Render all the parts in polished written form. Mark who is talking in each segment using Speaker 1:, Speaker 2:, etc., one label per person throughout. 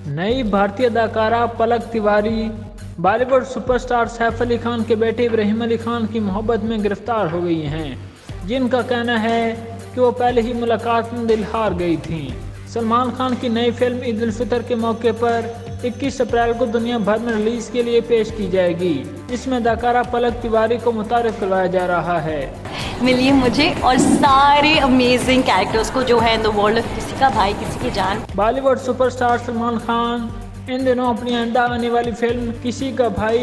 Speaker 1: नई भारतीय अदाकारा पलक तिवारी बॉलीवुड सुपरस्टार सैफ अली खान के बेटे इब्राहिम अली खान की मोहब्बत में गिरफ्तार हो गई हैं, जिनका कहना है कि वो पहले ही मुलाकात में दिल हार गई थीं। सलमान खान की नई फिल्म ईद उल फितर के मौके पर 21 अप्रैल को दुनिया भर में रिलीज के लिए पेश की जाएगी। इसमें अदाकारा पलक तिवारी को मुतारिफ करवाया जा रहा है।
Speaker 2: मिलिए मुझे और सारे अमेजिंग कैरेक्टर्स को जो है इन द वर्ल्ड ऑफ किसी का भाई किसी की जान।
Speaker 1: बॉलीवुड सुपरस्टार सलमान खान इन दिनों अपनी आइंदा आने वाली फिल्म किसी का भाई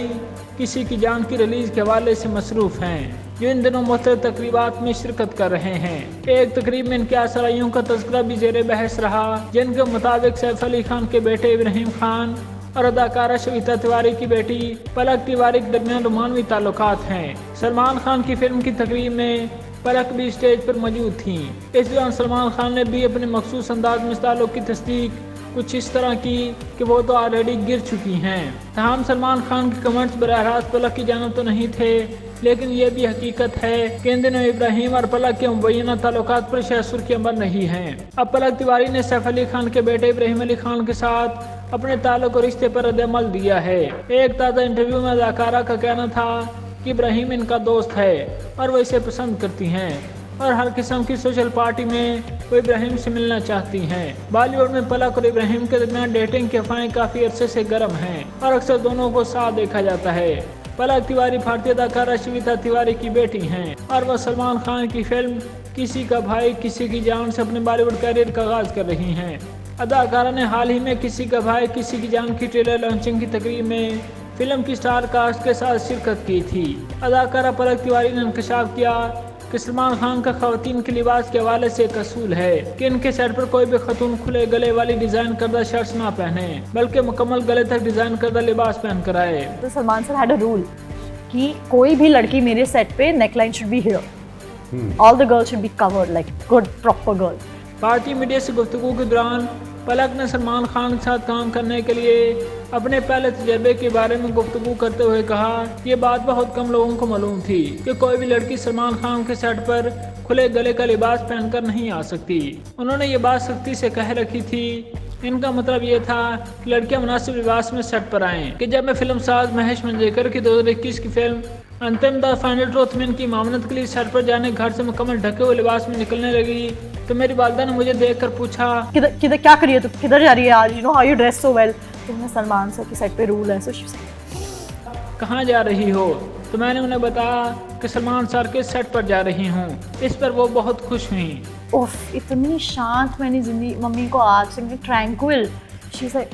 Speaker 1: किसी की जान की रिलीज के हवाले से मसरूफ हैं, जो इन दिनों मुख्तलिफ तकरीबात में शिरकत कर रहे हैं। एक तकरीब में इनके सलाहियों का तज़किरा भी जेर बहस रहा, जिनके मुताबिक सैफ अली खान के बेटे इब्राहिम खान और अदाकारा श्वेता तिवारी की बेटी पलक तिवारी के दरमियान रोमानवी ताल्लुकात हैं। सलमान खान की फिल्म की तकरीब में पलक भी स्टेज पर मौजूद थीं। इस दौरान सलमान खान ने भी अपने मखसूस अंदाज में इस ताल्लुक की तस्दीक कुछ इस तरह की कि वो तो ऑलरेडी गिर चुकी हैं। तमाम सलमान खान के कमेंट्स बराह रास्त पलक की जानिब तो नहीं थे, लेकिन ये भी हकीकत है कि इन दिनों इब्राहिम और पलक के मुबैना ताल्लुकात पर शायद सुर्खी अमल नहीं है। अब पलक तिवारी ने सैफ अली खान के बेटे इब्राहिम अली खान के साथ अपने ताल्लुक और रिश्ते पर रद्द-ए-अमल दिया है। एक ताज़ा इंटरव्यू में अदाकारा का कहना था कि इब्राहिम इनका दोस्त है और वो इसे पसंद करती हैं और हर किस्म की सोशल पार्टी में वो इब्राहिम से मिलना चाहती हैं। बॉलीवुड में पलक और इब्राहिम के दरमियान डेटिंग की अफवाहें काफ़ी अरसे से गर्म हैं और अक्सर दोनों को साथ देखा जाता है। पलक तिवारी भारतीय अदाकारा श्वेता तिवारी की बेटी हैं और वह सलमान खान की फिल्म किसी का भाई किसी की जान से अपने बॉलीवुड कैरियर का आगाज कर रही हैं। अदाकारा ने हाल ही में किसी का भाई किसी की जान की ट्रेलर लॉन्चिंग की तकरीब में फिल्म की स्टार कास्ट के साथ शिरकत की थी। अदाकारा पलक तिवारी ने इंकशाफ किया कि सलमान खान का खवातीन के लिबास के हवाले से एक असूल है कि इनके सेट पर कोई भी खतून खुले गले वाली डिजाइन करदा शर्ट्स ना पहने, बल्कि मुकम्मल गले तक डिजाइन करदा लिबास पहन कर आए।
Speaker 3: तो Salman sir had a rule कि कोई भी लड़की मेरे सेट पे neckline should be here, all the girls should be covered like good proper girl.
Speaker 1: भारतीय मीडिया से गुफ्तगू के दौरान पलक ने सलमान खान के साथ काम करने के लिए अपने पहले तजर्बे के बारे में गुफ्तगू करते हुए कहा, ये बात बहुत कम लोगों को मालूम थी कि कोई भी लड़की सलमान खान के सेट पर खुले गले का लिबास पहनकर नहीं आ सकती। उन्होंने ये बात सख्ती से कह रखी थी। इनका मतलब ये था कि लड़कियां मुनासिब लिबास में सेट पर आएं। कि जब मैं फिल्म साज महेश मंजरेकर की 2021 की फिल्म अंतिम द फाइनल ट्रूथ में इनकी मामनत के लिए सेट पर जाने घर से मुकम्मल ढके हुए लिबास में निकलने लगी तो मेरी वालिदा ने मुझे देखकर पूछा,
Speaker 3: किधर क्या करिए तू, किधर जा रही है आज, you know how you dress so well. तो मैं सलमान सर की सेट पे रूल है, सो
Speaker 1: कहाँ जा रही हो? तो मैंने उन्हें बताया कि सलमान सर के सेट पर जा रही हूँ। इस पर वो बहुत खुश हुई।
Speaker 3: उफ, इतनी शांत मैंने जिंदगी मम्मी को आज से ट्रैंक्विल। She is like